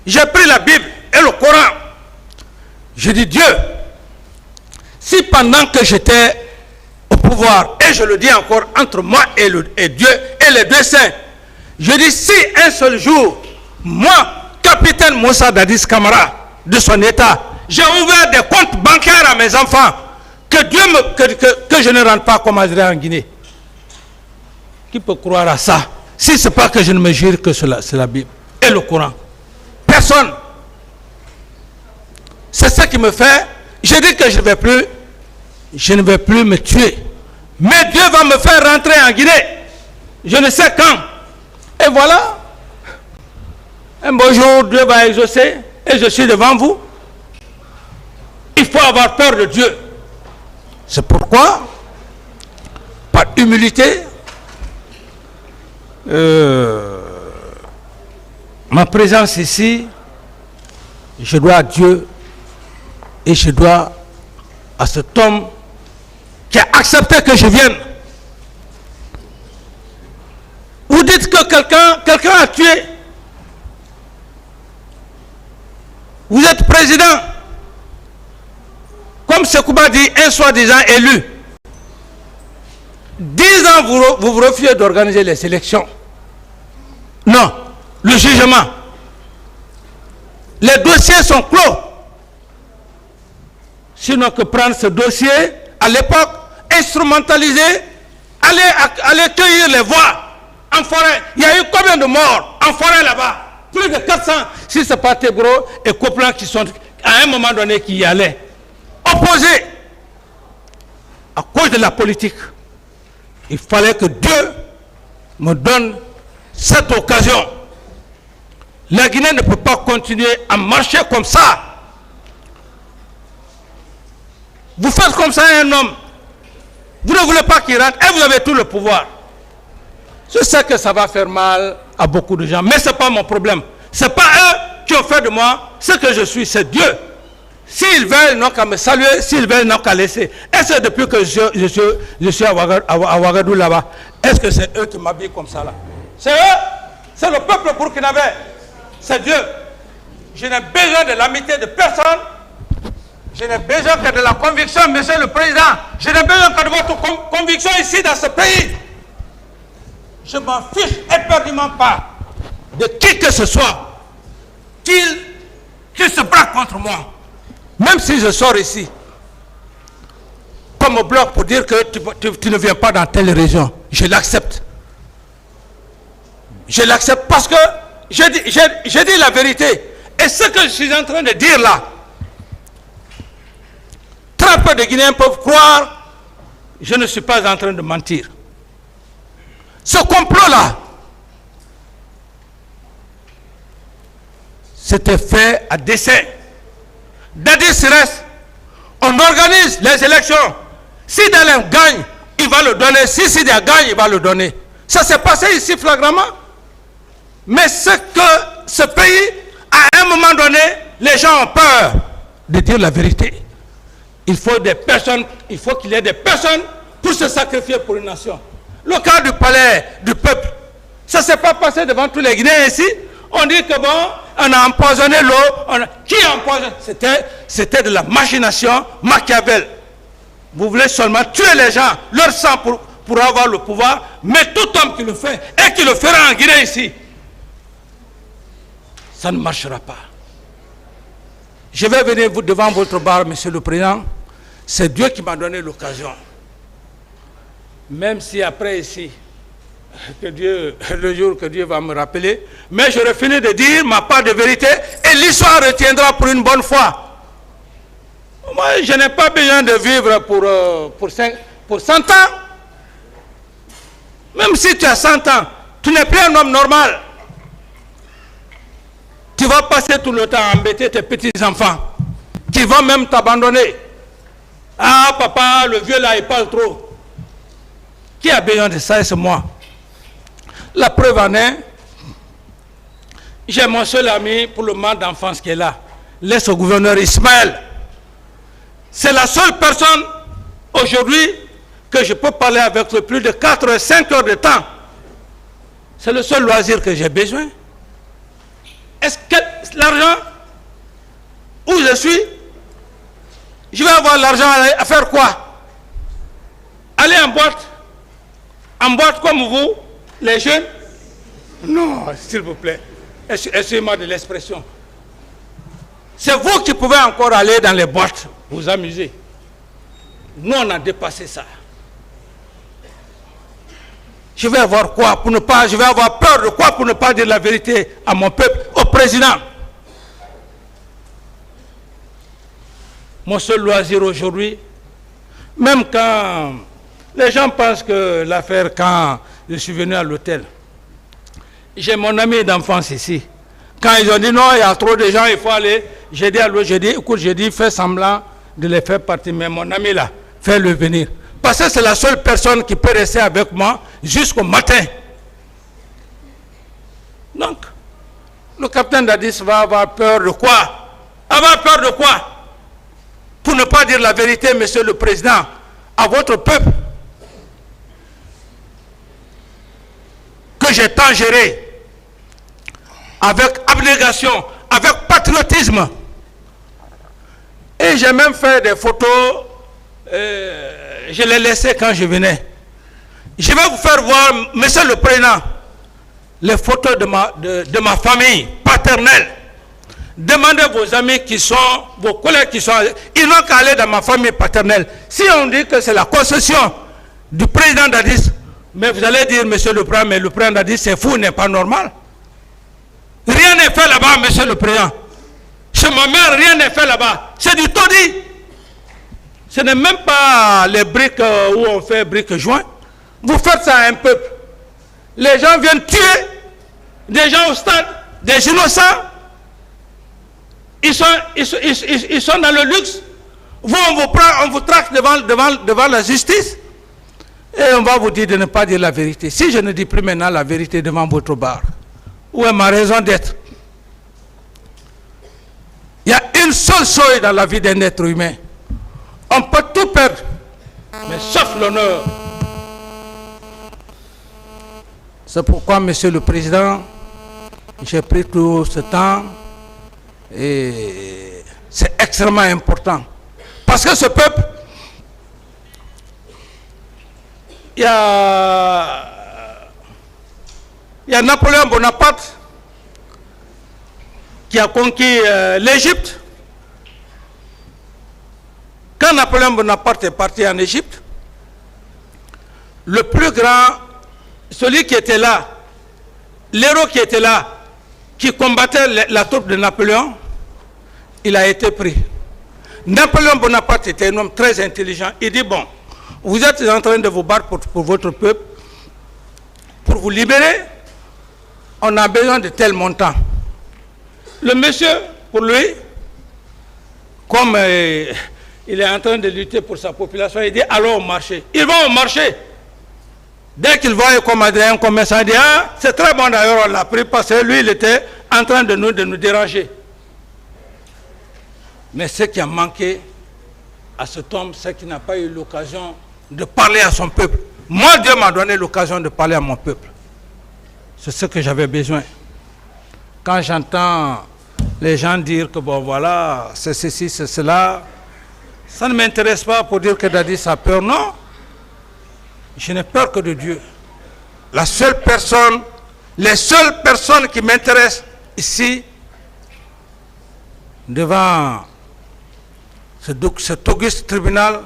J'ai pris la Bible et le Coran. Je dis, Dieu, si pendant que j'étais au pouvoir, et je le dis encore, entre moi et Dieu et les deux saints, je dis, si un seul jour, moi, capitaine Moussa Dadis Camara, de son état, j'ai ouvert des comptes bancaires à mes enfants, que Dieu que je ne rentre pas comme Azraï en Guinée. Qui peut croire à ça? Si ce n'est pas que je ne me jure que c'est la Bible et le Coran. Personne. C'est ça qui me fait. Je dis que je ne vais plus me tuer. Mais Dieu va me faire rentrer en Guinée. Je ne sais quand. Et voilà. Un beau jour, Dieu va exaucer. Et je suis devant vous. Il faut avoir peur de Dieu. C'est pourquoi, par humilité, ma présence ici, je dois à Dieu et je dois à cet homme qui a accepté que je vienne. Vous dites que quelqu'un a tué. Vous êtes président. Comme Sekouba dit, un soi-disant élu. 10 ans, vous refusez d'organiser les élections. Non, le jugement. Les dossiers sont clos. Sinon que prendre ce dossier, à l'époque, instrumentaliser, aller cueillir les voix en forêt. Il y a eu combien de morts en forêt là-bas? Plus de 400. Si ce n'est pas Tebro et Coplan qui sont à un moment donné qui y allaient. Opposés à cause de la politique. Il fallait que Dieu me donne cette occasion. La Guinée ne peut pas continuer à marcher comme ça. Vous faites comme ça à un homme. Vous ne voulez pas qu'il rentre et vous avez tout le pouvoir. Je sais que ça va faire mal à beaucoup de gens, mais ce n'est pas mon problème. Ce n'est pas eux qui ont fait de moi ce que je suis, c'est Dieu. S'ils veulent, ils n'ont qu'à me saluer, s'ils veulent, ils n'ont qu'à laisser. Est-ce que depuis que je suis à Ouagadougou là-bas, est-ce que c'est eux qui m'habillent comme ça là? C'est eux, c'est le peuple burkinabé, c'est Dieu. Je n'ai besoin de l'amitié de personne, je n'ai besoin que de la conviction, monsieur le président. Je n'ai besoin que de votre conviction ici dans ce pays. Je m'en fiche éperdument pas de qui que ce soit qui se braque contre moi. Même si je sors ici, comme au bloc pour dire que tu ne viens pas dans telle région, je l'accepte. Je l'accepte parce que je dis la vérité. Et ce que je suis en train de dire là, très peu de Guinéens peuvent croire, je ne suis pas en train de mentir. Ce complot-là, c'était fait à dessein. Dadis reste, on organise les élections. Si Dalem gagne, il va le donner. Si Sidia gagne, il va le donner. Ça s'est passé ici flagramment. Mais ce que ce pays, à un moment donné, les gens ont peur de dire la vérité. Il faut des personnes, il faut qu'il y ait des personnes pour se sacrifier pour une nation. Le cas du palais du peuple, ça ne s'est pas passé devant tous les Guinéens ici. On dit que bon, on a empoisonné l'eau. Qui a empoisonné? C'était de la machination Machiavel. Vous voulez seulement tuer les gens, leur sang pour avoir le pouvoir, mais tout homme qui le fait, et qui le fera en Guinée ici, ça ne marchera pas. Je vais venir devant votre bar, monsieur le président. C'est Dieu qui m'a donné l'occasion. Même si après ici, le jour que Dieu va me rappeler, mais j'aurai fini de dire ma part de vérité et l'histoire retiendra pour une bonne fois. Moi, je n'ai pas besoin de vivre pour 100 ans. Même si tu as 100 ans, tu n'es plus un homme normal. Tu vas passer tout le temps à embêter tes petits-enfants qui vont même t'abandonner. Ah, papa, le vieux là, il parle trop. Qui a besoin de ça? C'est moi. La preuve en est, j'ai mon seul ami pour le moment d'enfance qui est là, l'ex-gouverneur Ismaël. C'est la seule personne aujourd'hui que je peux parler avec plus de 4 ou 5 heures de temps. C'est le seul loisir que j'ai besoin. Est-ce que l'argent suis, je vais avoir l'argent à faire quoi? Aller en boîte comme vous, les jeunes? Non, s'il vous plaît, excusez-moi de l'expression. C'est vous qui pouvez encore aller dans les boîtes, vous amuser. Nous, on a dépassé ça. Je vais avoir quoi pour ne pas, je vais avoir peur de quoi pour ne pas dire la vérité à mon peuple, au président. Mon seul loisir aujourd'hui, même quand les gens pensent que l'affaire, quand je suis venu à l'hôtel, j'ai mon ami d'enfance ici. Quand ils ont dit non, il y a trop de gens, il faut aller, j'ai dit à l'autre, j'ai dit, écoute, j'ai dit, fais semblant de les faire partir, mais mon ami là, fais-le venir. Parce que c'est la seule personne qui peut rester avec moi jusqu'au matin. Donc, le capitaine Dadis va avoir peur de quoi? Avoir peur de quoi? Pour ne pas dire la vérité, monsieur le président, à votre peuple, que j'ai tant géré, avec abnégation, avec patriotisme. Et j'ai même fait des photos, je les laissais quand je venais. Je vais vous faire voir, monsieur le président, les photos de ma famille paternelle. Demandez vos amis qui sont, vos collègues qui sont, ils n'ont qu'à aller dans ma famille paternelle. Si on dit que c'est la concession du président Dadis, mais vous allez dire, monsieur le président, mais le président Dadis, c'est fou, n'est pas normal. Rien n'est fait là-bas, monsieur le président. Chez ma mère, rien n'est fait là-bas. C'est du taudis. Ce n'est même pas les briques où on fait briques joints. Vous faites ça à un peuple. Les gens viennent tuer des gens au stade, des innocents. Ils sont dans le luxe. Vous, on vous prend, on vous traque devant la justice. Et on va vous dire de ne pas dire la vérité. Si je ne dis plus maintenant la vérité devant votre bar, où est ma raison d'être? Il y a une seule chose dans la vie d'un être humain. On peut tout perdre, mais sauf l'honneur. C'est pourquoi, monsieur le président, j'ai pris tout ce temps et c'est extrêmement important. Parce que ce peuple, il y a Napoléon Bonaparte qui a conquis l'Égypte. Quand Napoléon Bonaparte est parti en Égypte, le plus grand, celui qui était là, l'héros qui était là, qui combattait la troupe de Napoléon, il a été pris. Napoléon Bonaparte était un homme très intelligent. Il dit, bon, vous êtes en train de vous battre pour votre peuple, pour vous libérer, on a besoin de tel montant. Le monsieur, pour lui, comme il est en train de lutter pour sa population, il dit, allons au marché. Ils vont au marché. Dès qu'il voit un commerçant, il dit, ah, c'est très bon d'ailleurs, on l'a pris parce que lui, il était en train de nous déranger. Mais ce qui a manqué à cet homme, c'est qu'il n'a pas eu l'occasion de parler à son peuple. Moi, Dieu m'a donné l'occasion de parler à mon peuple. C'est ce que j'avais besoin. Quand j'entends les gens dire que bon voilà, c'est ceci, c'est cela, ça ne m'intéresse pas pour dire que Dadis a peur, non. Je n'ai peur que de Dieu. La seule personne, les seules personnes qui m'intéressent ici, devant cet auguste tribunal,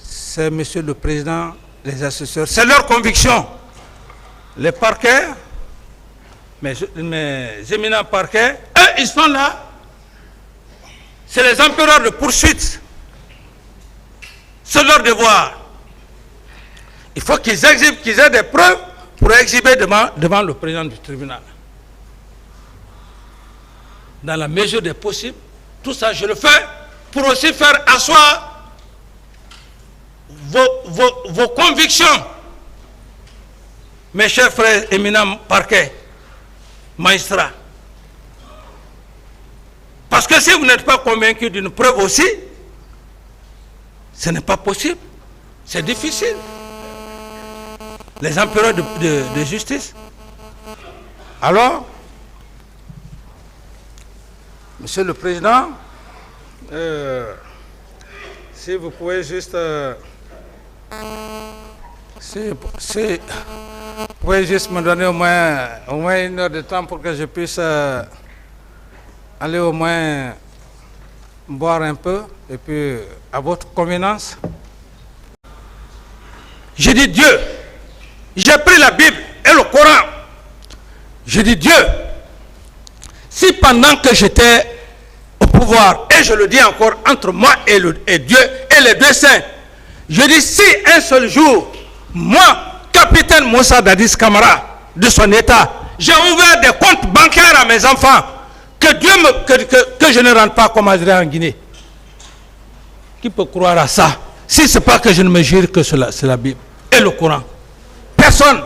c'est monsieur le président, les assesseurs. C'est leur conviction. Les parquets, mes éminents parquets, eux, ils sont là. C'est les empereurs de poursuite. C'est leur devoir. Il faut qu'ils aient des preuves pour exhiber devant le président du tribunal. Dans la mesure des possibles, tout ça je le fais pour aussi faire asseoir vos convictions. Mes chers frères éminents parquets, magistrats. Parce que si vous n'êtes pas convaincus d'une preuve aussi, ce n'est pas possible. C'est difficile. Les empereurs de justice. Alors, Monsieur le Président, si vous pouvez juste... si vous pouvez juste me donner au moins 1 heure de temps pour que je puisse aller au moins boire un peu, et puis à votre convenance. J'ai dit Dieu. J'ai pris la Bible et le Coran. J'ai dit Dieu. Si pendant que j'étais au pouvoir, et je le dis encore, entre moi et Dieu et les deux saints, je dis si un seul jour, moi, capitaine Moussa Dadis Camara, de son état, j'ai ouvert des comptes bancaires à mes enfants, que Dieu que je ne rentre pas comme Azraï en Guinée. Qui peut croire à ça? Si ce n'est pas que je ne me jure que c'est la Bible et le Coran. Personne.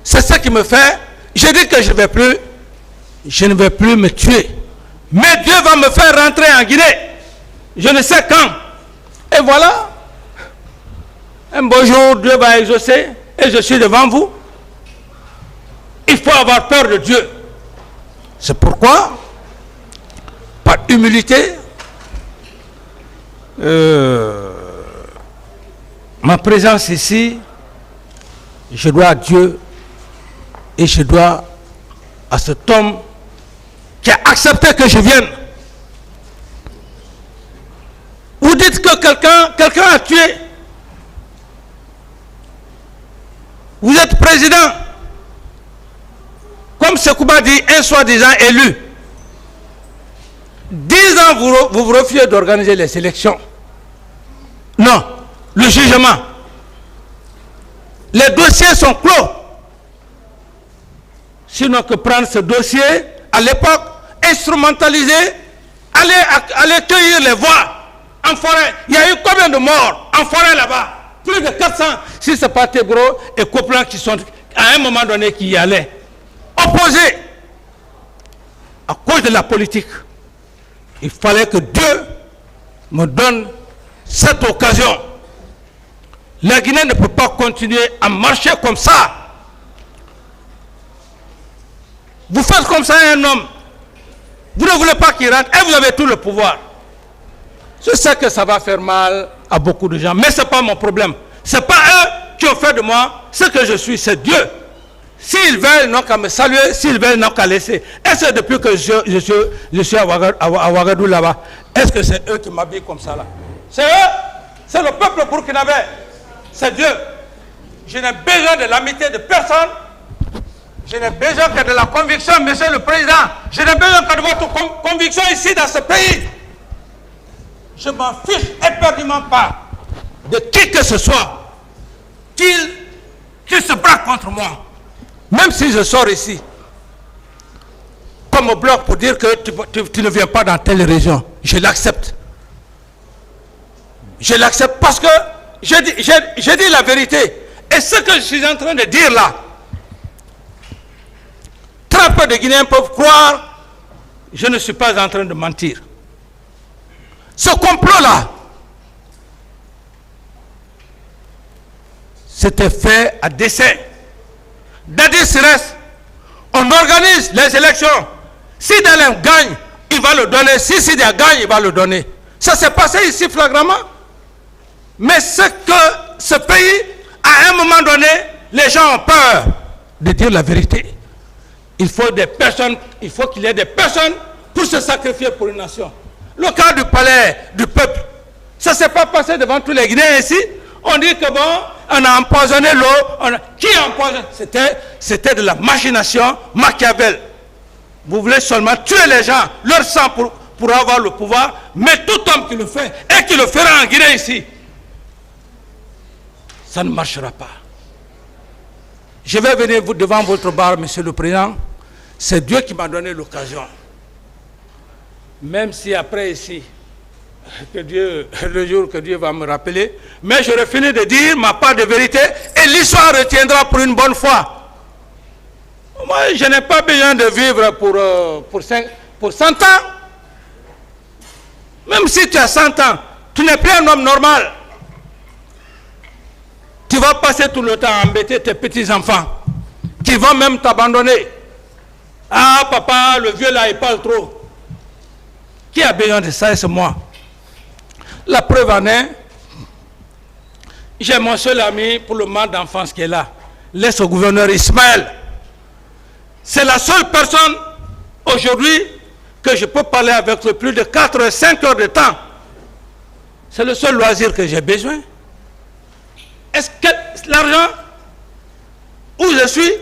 C'est ça qui me fait. Je dis que je ne vais plus me tuer. Mais Dieu va me faire rentrer en Guinée. Je ne sais quand. Et voilà. Un beau jour, Dieu va exaucer. Et je suis devant vous. Il faut avoir peur de Dieu. C'est pourquoi, par humilité, ma présence ici, je dois à Dieu et je dois à cet homme qui a accepté que je vienne. Vous dites que quelqu'un a tué. Vous êtes président. Comme Sekouba dit, un soi-disant élu. 10 ans, vous refusez d'organiser les élections. Non, le jugement. Les dossiers sont clos. Sinon que prendre ce dossier, à l'époque, instrumentaliser, aller cueillir les voix en forêt. Il y a eu combien de morts en forêt là-bas? Plus de 400, si ce n'est pas Tebro et Coplan qui sont à un moment donné qui y allaient. Opposés à cause de la politique. Il fallait que Dieu me donne cette occasion. La Guinée ne peut pas continuer à marcher comme ça. Vous faites comme ça à un homme. Vous ne voulez pas qu'il rentre et vous avez tout le pouvoir. Je sais que ça va faire mal à beaucoup de gens, mais ce n'est pas mon problème. Ce n'est pas eux qui ont fait de moi ce que je suis, c'est Dieu. S'ils veulent, ils n'ont qu'à me saluer, s'ils veulent, ils n'ont qu'à laisser. Est-ce que depuis que je suis à Ouagadougou là-bas, est-ce que c'est eux qui m'habillent comme ça là? C'est eux, c'est le peuple burkinabé, c'est Dieu. Je n'ai besoin de l'amitié de personne, je n'ai besoin que de la conviction, monsieur le président. Je n'ai besoin que de votre conviction ici dans ce pays. Je m'en fiche éperdument pas de qui que ce soit qui se braque contre moi. Même si je sors ici, comme au bloc pour dire que tu ne viens pas dans telle région, je l'accepte. Je l'accepte parce que je dis la vérité. Et ce que je suis en train de dire là, très peu de Guinéens peuvent croire, je ne suis pas en train de mentir. Ce complot-là, c'était fait à dessein. Dadis Sirès, on organise les élections. Si Dalem gagne, il va le donner. Si Sidia gagne, il va le donner. Ça s'est passé ici flagramment. Mais c'est que ce pays, à un moment donné, les gens ont peur de dire la vérité. Il faut des personnes, il faut qu'il y ait des personnes pour se sacrifier pour une nation. Le cas du palais du peuple, ça ne s'est pas passé devant tous les Guinéens ici. On dit que bon, on a empoisonné l'eau. Qui a empoisonné? C'était de la machination Machiavel. Vous voulez seulement tuer les gens, leur sang pour avoir le pouvoir, mais tout homme qui le fait, et qui le fera en Guinée ici, ça ne marchera pas. Je vais venir devant votre bar, monsieur le président. C'est Dieu qui m'a donné l'occasion. Même si après ici, le jour que Dieu va me rappeler, mais j'aurai fini de dire ma part de vérité et l'histoire retiendra pour une bonne fois. Moi, je n'ai pas besoin de vivre pour 100 ans. Même si tu as 100 ans, tu n'es plus un homme normal. Tu vas passer tout le temps à embêter tes petits-enfants qui vont même t'abandonner. Ah, papa, le vieux là, il parle trop. Qui a besoin de ça? C'est moi. La preuve en est, j'ai mon seul ami pour le moment d'enfance qui est là, l'ex-gouverneur Ismaël. C'est la seule personne aujourd'hui que je peux parler avec plus de 4 ou 5 heures de temps. C'est le seul loisir que j'ai besoin. Est-ce que l'argent, où je suis,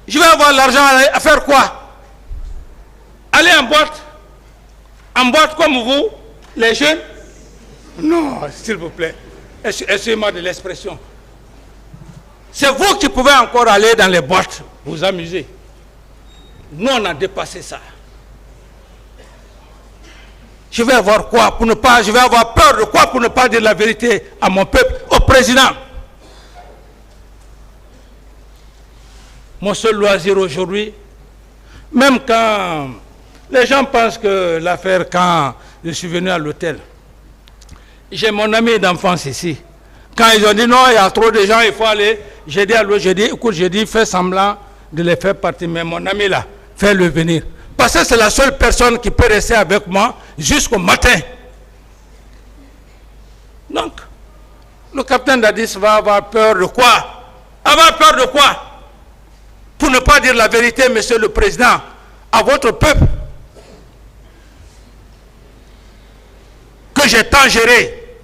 je vais avoir l'argent à faire quoi? Aller en boîte comme vous, les jeunes? Non, s'il vous plaît, excusez-moi de l'expression. C'est vous qui pouvez encore aller dans les boîtes, vous amuser. Nous, on a dépassé ça. Je vais avoir quoi pour ne pas, je vais avoir peur de quoi pour ne pas dire la vérité à mon peuple, au président. Mon seul loisir aujourd'hui, même quand les gens pensent que l'affaire, quand je suis venu à l'hôtel, j'ai mon ami d'enfance ici. Quand ils ont dit non, il y a trop de gens, il faut aller, j'ai dit à l'autre, j'ai dit, écoute, j'ai dit, fais semblant de les faire partir, mais mon ami là, fais-le venir. Parce que c'est la seule personne qui peut rester avec moi jusqu'au matin. Donc, le capitaine Dadis va avoir peur de quoi? Avoir peur de quoi? Pour ne pas dire la vérité, monsieur le président, à votre peuple, que j'ai tant géré,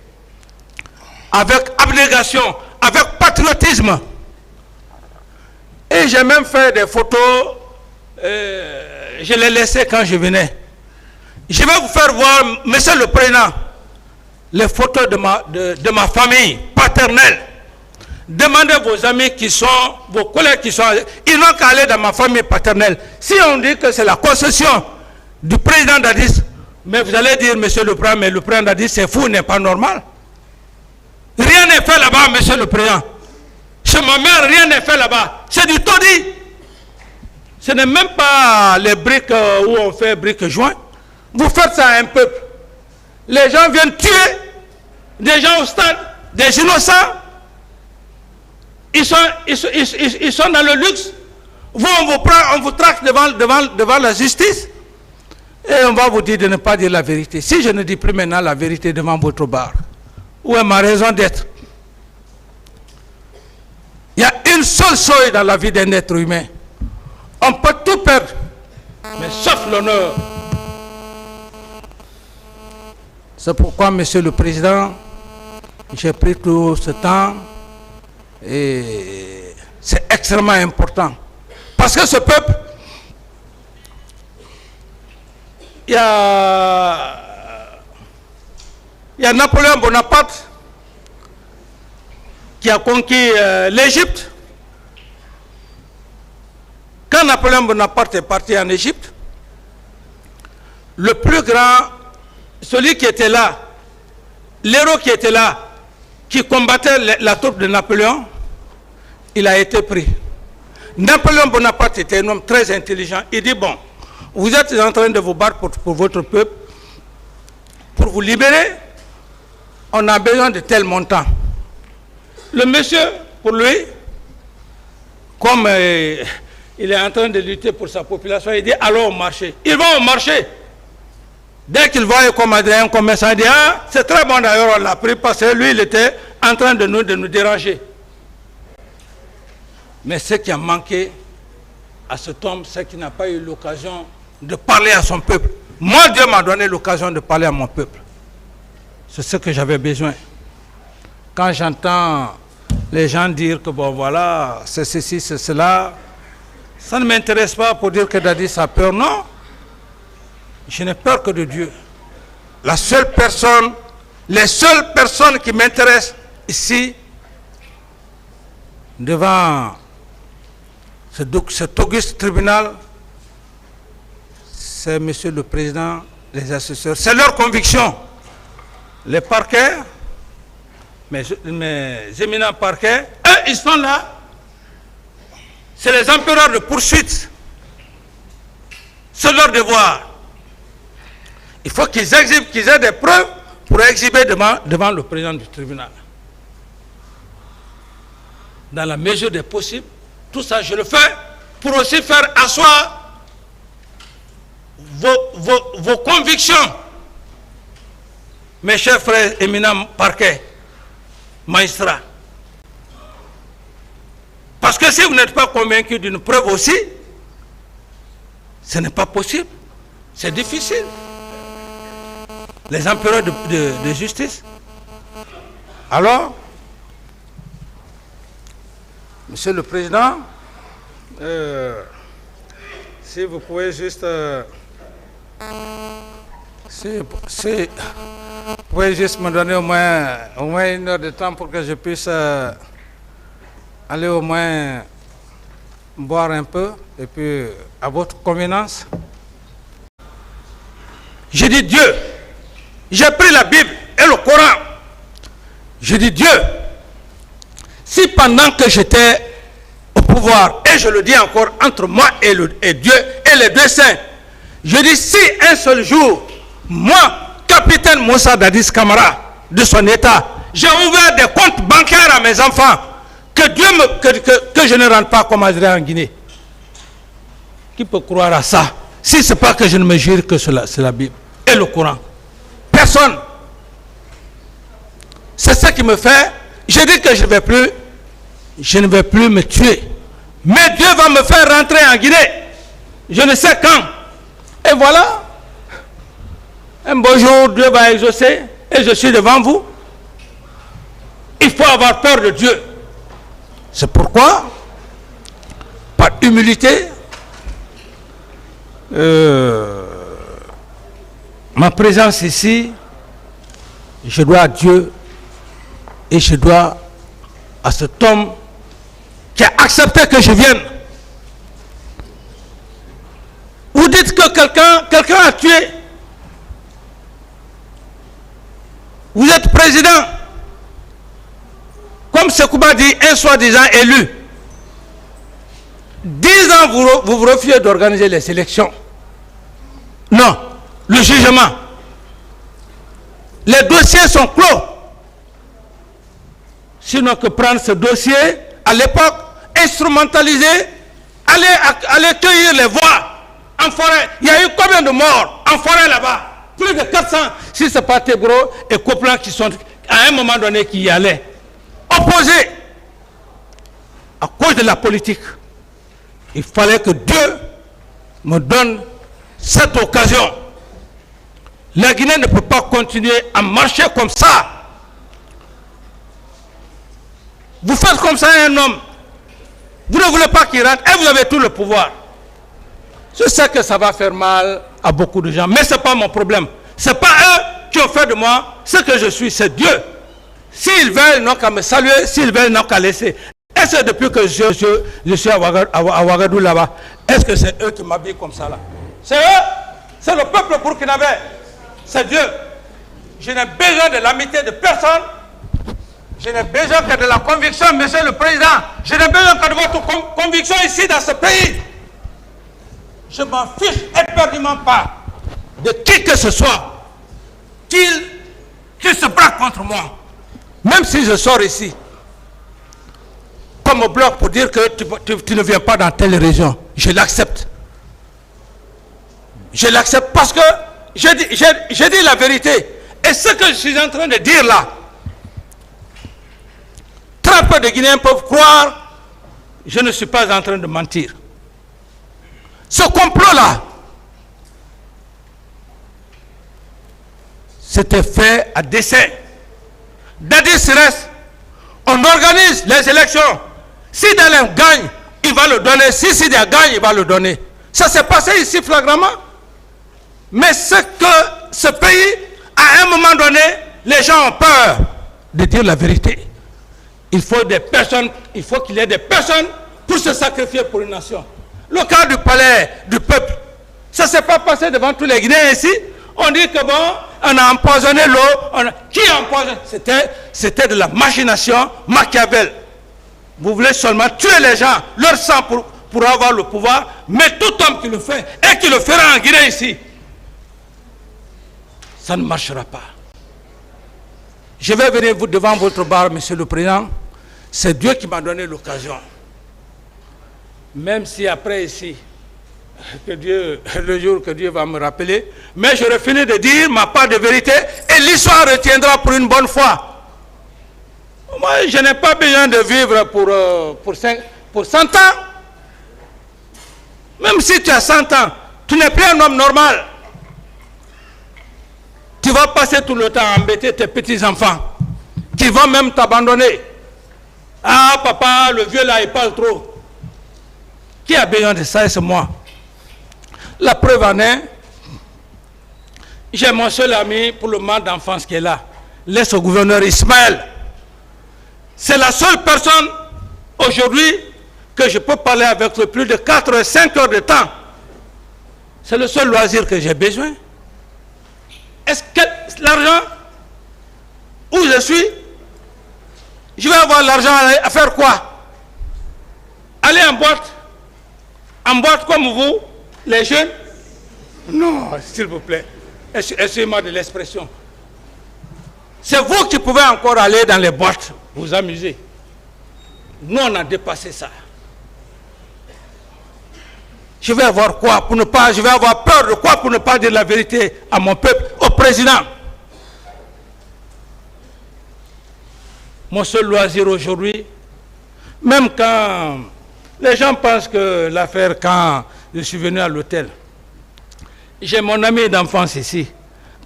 avec abnégation, avec patriotisme. Et j'ai même fait des photos, je les laissais quand je venais. Je vais vous faire voir, monsieur le président, les photos de ma famille paternelle. Demandez vos amis qui sont, vos collègues qui sont, ils n'ont qu'à aller dans ma famille paternelle. Si on dit que c'est la concession du président Dadis, mais vous allez dire, monsieur le président, mais le président Dadis, c'est fou, n'est pas normal. Rien n'est fait là-bas, monsieur le président. Chez ma mère, rien n'est fait là-bas. C'est du taudis. Ce n'est même pas les briques où on fait briques joints. Vous faites ça à un peuple. Les gens viennent tuer des gens au stade, des innocents. Ils sont dans le luxe. Vous, on vous prend, on vous traque devant la justice. Et on va vous dire de ne pas dire la vérité. Si je ne dis plus maintenant la vérité devant votre bar, où est ma raison d'être? Il y a une seule chose dans la vie d'un être humain. On peut tout perdre, mais sauf l'honneur. C'est pourquoi, monsieur le président, j'ai pris tout ce temps et c'est extrêmement important. Parce que ce peuple, il y a Napoléon Bonaparte qui a conquis l'Égypte. Quand Napoléon Bonaparte est parti en Égypte, le plus grand, celui qui était là, l'héros qui était là, qui combattait la troupe de Napoléon, il a été pris. Napoléon Bonaparte était un homme très intelligent. Il dit, bon, vous êtes en train de vous battre pour votre peuple, pour vous libérer, on a besoin de tel montant. Le monsieur, pour lui, comme il est en train de lutter pour sa population, il dit, allons au marché. Ils vont au marché. Dès qu'il voit un commerçant, il dit, ah, c'est très bon d'ailleurs, on l'a pris parce que lui, il était en train de nous déranger. Mais ce qui a manqué à cet homme, c'est qu'il n'a pas eu l'occasion de parler à son peuple. Moi, Dieu m'a donné l'occasion de parler à mon peuple. C'est ce que j'avais besoin. Quand j'entends les gens dire que, bon, voilà, c'est ceci, c'est cela, ça ne m'intéresse pas pour dire que Dadis a peur, non. Je n'ai peur que de Dieu. La seule personne, les seules personnes qui m'intéressent ici, devant cet auguste tribunal, c'est monsieur le président, les assesseurs. C'est leur conviction. Les parquets, mes éminents parquets, eux, ils sont là. C'est les empereurs de poursuite. C'est leur devoir. Il faut qu'ils aient des preuves pour exhiber devant le président du tribunal. Dans la mesure des possibles, tout ça je le fais pour aussi faire asseoir vos convictions, mes chers frères éminents parquets, magistrats. Parce que si vous n'êtes pas convaincu d'une preuve aussi, ce n'est pas possible. C'est difficile. Les empereurs de justice. Alors, Monsieur le Président, si vous pouvez juste... vous pouvez juste me donner au moins 1 heure de temps pour que je puisse aller au moins boire un peu, et puis à votre convenance. J'ai dit Dieu. J'ai pris la Bible et le Coran. J'ai dit Dieu. Si pendant que j'étais au pouvoir, et je le dis encore, entre moi et Dieu et les deux saints, je dis si un seul jour, moi, capitaine Moussa Dadis Camara, de son état, j'ai ouvert des comptes bancaires à mes enfants, que je ne rentre pas comme Azraï en Guinée. Qui peut croire à ça? Si ce n'est pas que je ne me jure que c'est la Bible et le Coran. Personne. C'est ça qui me fait. Je dis que je ne vais plus me tuer. Mais Dieu va me faire rentrer en Guinée. Je ne sais quand. Et voilà. Un beau jour, Dieu va exaucer. Et je suis devant vous. Il faut avoir peur de Dieu. C'est pourquoi, par humilité, ma présence ici, je dois à Dieu et je dois à cet homme qui a accepté que je vienne. Vous dites que quelqu'un a tué. Vous êtes président. Comme Sekouba dit, un soi-disant élu. 10 ans, vous refusez d'organiser les élections. Non, le jugement. Les dossiers sont clos. Sinon que prendre ce dossier, à l'époque, instrumentaliser, aller cueillir les voix en forêt. Il y a eu combien de morts en forêt là-bas? Plus de 400. Si ce n'est pas Tégro et Coplan qui sont, à un moment donné, qui y allaient. Opposés à cause de la politique. Il fallait que Dieu me donne cette occasion. La Guinée ne peut pas continuer à marcher comme ça. Vous faites comme ça à un homme. Vous ne voulez pas qu'il rentre et vous avez tout le pouvoir. Je sais que ça va faire mal à beaucoup de gens, mais ce n'est pas mon problème. Ce n'est pas eux qui ont fait de moi ce que je suis, c'est Dieu. S'ils veulent, ils n'ont qu'à me saluer, s'ils veulent, ils n'ont qu'à laisser. Et c'est depuis que je suis à Ouagadougou là-bas. Est-ce que c'est eux qui m'habillent comme ça là? C'est eux? C'est le peuple burkinabé. C'est Dieu. Je n'ai besoin de l'amitié de personne. Je n'ai besoin que de la conviction, Monsieur le Président. Je n'ai besoin que de votre conviction ici dans ce pays. Je m'en fiche éperdument pas de qui que ce soit qu'il se braque contre moi. Même si je sors ici, comme au bloc pour dire que tu ne viens pas dans telle région, je l'accepte. Je l'accepte parce que j'ai dit la vérité. Et ce que je suis en train de dire là, très peu de Guinéens peuvent croire, je ne suis pas en train de mentir. Ce complot-là, c'était fait à dessein. Dadis Sirès, on organise les élections. Si Dalem gagne, il va le donner. Si Sidia gagne, il va le donner. Ça s'est passé ici flagramment. Mais ce que ce pays, à un moment donné, les gens ont peur de dire la vérité. Il faut qu'il y ait des personnes pour se sacrifier pour une nation. Le cas du palais du peuple, ça ne s'est pas passé devant tous les Guinéens ici. On dit que bon, on a empoisonné l'eau. Qui a empoisonné? C'était de la machination Machiavel. Vous voulez seulement tuer les gens, leur sang pour avoir le pouvoir, mais tout homme qui le fait et qui le fera en Guinée ici, ça ne marchera pas. Je vais venir devant votre bar, Monsieur le Président. C'est Dieu qui m'a donné l'occasion. Même si après ici, le jour que Dieu va me rappeler, mais j'aurai fini de dire ma part de vérité et l'histoire retiendra pour une bonne fois. Moi, je n'ai pas besoin de vivre pour 100 ans. Même si tu as 100 ans, tu n'es plus un homme normal. Tu vas passer tout le temps à embêter tes petits-enfants qui vont même t'abandonner. Ah, papa, le vieux là, il parle trop. Qui a besoin de ça? C'est moi. La preuve en est, j'ai mon seul ami pour le moment d'enfance qui est là, l'ex-gouverneur Ismaël. C'est la seule personne aujourd'hui que je peux parler avec plus de 4 ou 5 heures de temps. C'est le seul loisir que j'ai besoin. Est-ce que l'argent, où je suis, je vais avoir l'argent à faire quoi? Aller en boîte comme vous, les jeunes? Non, s'il vous plaît, excusez-moi de l'expression. C'est vous qui pouvez encore aller dans les boîtes, vous amuser. Nous, on a dépassé ça. Je vais avoir quoi pour ne pas, je vais avoir peur de quoi pour ne pas dire la vérité à mon peuple, au président. Mon seul loisir aujourd'hui, même quand les gens pensent que l'affaire, quand je suis venu à l'hôtel, j'ai mon ami d'enfance ici.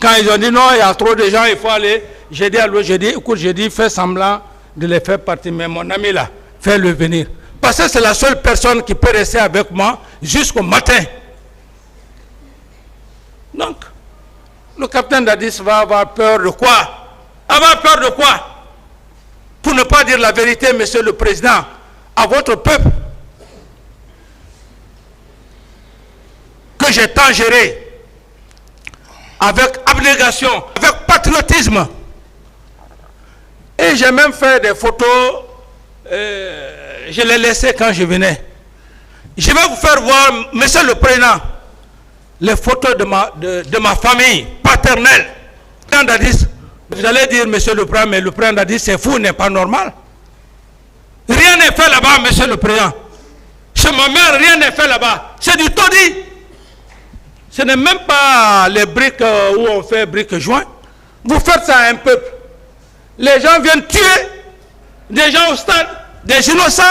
Quand ils ont dit non, il y a trop de gens, il faut aller, j'ai dit à l'autre, écoute, fais semblant de les faire partir, mais mon ami là, fais-le venir. Parce que c'est la seule personne qui peut rester avec moi jusqu'au matin. Donc, le capitaine Dadis va avoir peur de quoi? Avoir peur de quoi? Pour ne pas dire la vérité, monsieur le président, à votre peuple, que j'ai tant géré, avec abnégation, avec patriotisme. Et j'ai même fait des photos, je les laissais quand je venais. Je vais vous faire voir, monsieur le président, les photos de ma famille paternelle. Vous allez dire, monsieur le président, mais le président a dit, c'est fou, n'est pas normal. Rien n'est fait là-bas, monsieur le président. Chez ma mère, rien n'est fait là-bas. C'est du taudis. Ce n'est même pas les briques où on fait briques joints. Vous faites ça à un peuple. Les gens viennent tuer des gens au stade, des innocents.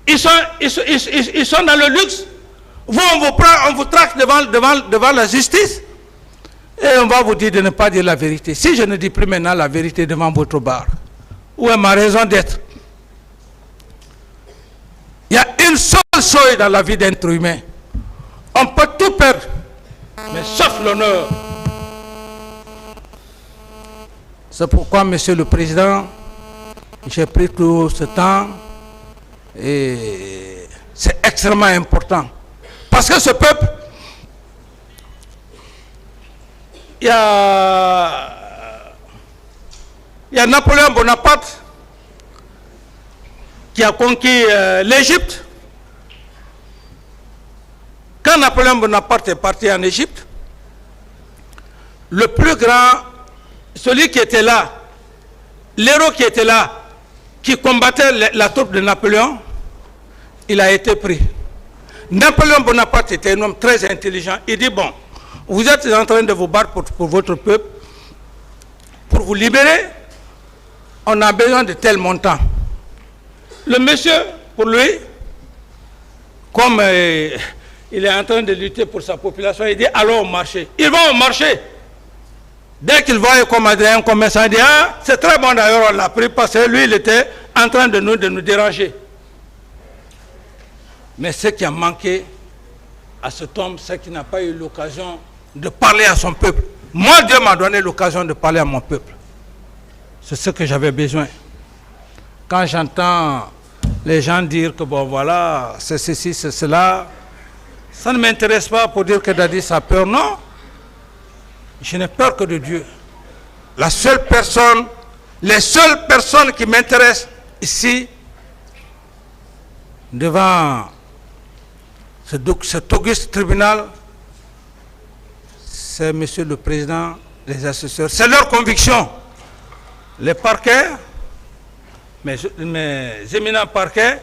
Ils sont dans le luxe. Vous, on vous prend, on vous traque devant la justice. Et on va vous dire de ne pas dire la vérité. Si je ne dis plus maintenant la vérité devant votre bar, où est ma raison d'être? Il y a une seule chose dans la vie d'être humain. On peut tout perdre, mais sauf l'honneur. C'est pourquoi, monsieur le président, j'ai pris tout ce temps et c'est extrêmement important. Parce que ce peuple, il y a Napoléon Bonaparte qui a conquis l'Égypte. Quand Napoléon Bonaparte est parti en Égypte, le plus grand, celui qui était là, l'héros qui était là, qui combattait la troupe de Napoléon, il a été pris. Napoléon Bonaparte était un homme très intelligent. Il dit, bon, vous êtes en train de vous battre pour votre peuple, pour vous libérer, on a besoin de tel montant. Le monsieur, pour lui, comme il est en train de lutter pour sa population, il dit, allons au marché. Ils vont au marché. Dès qu'il voit comme un commerçant, il dit, ah, c'est très bon d'ailleurs, on l'a pris parce que lui, il était en train de nous déranger. Mais ce qui a manqué à cet homme, c'est qu'il n'a pas eu l'occasion de parler à son peuple. Moi, Dieu m'a donné l'occasion de parler à mon peuple. C'est ce que j'avais besoin. Quand j'entends les gens dire que, bon, voilà, c'est ceci, c'est cela, ça ne m'intéresse pas pour dire que Dadis a peur. Non. Je n'ai peur que de Dieu. La seule personne, les seules personnes qui m'intéressent ici, devant cet auguste tribunal, c'est monsieur le président, les assesseurs. C'est leur conviction. Les parquets, mes éminents parquets,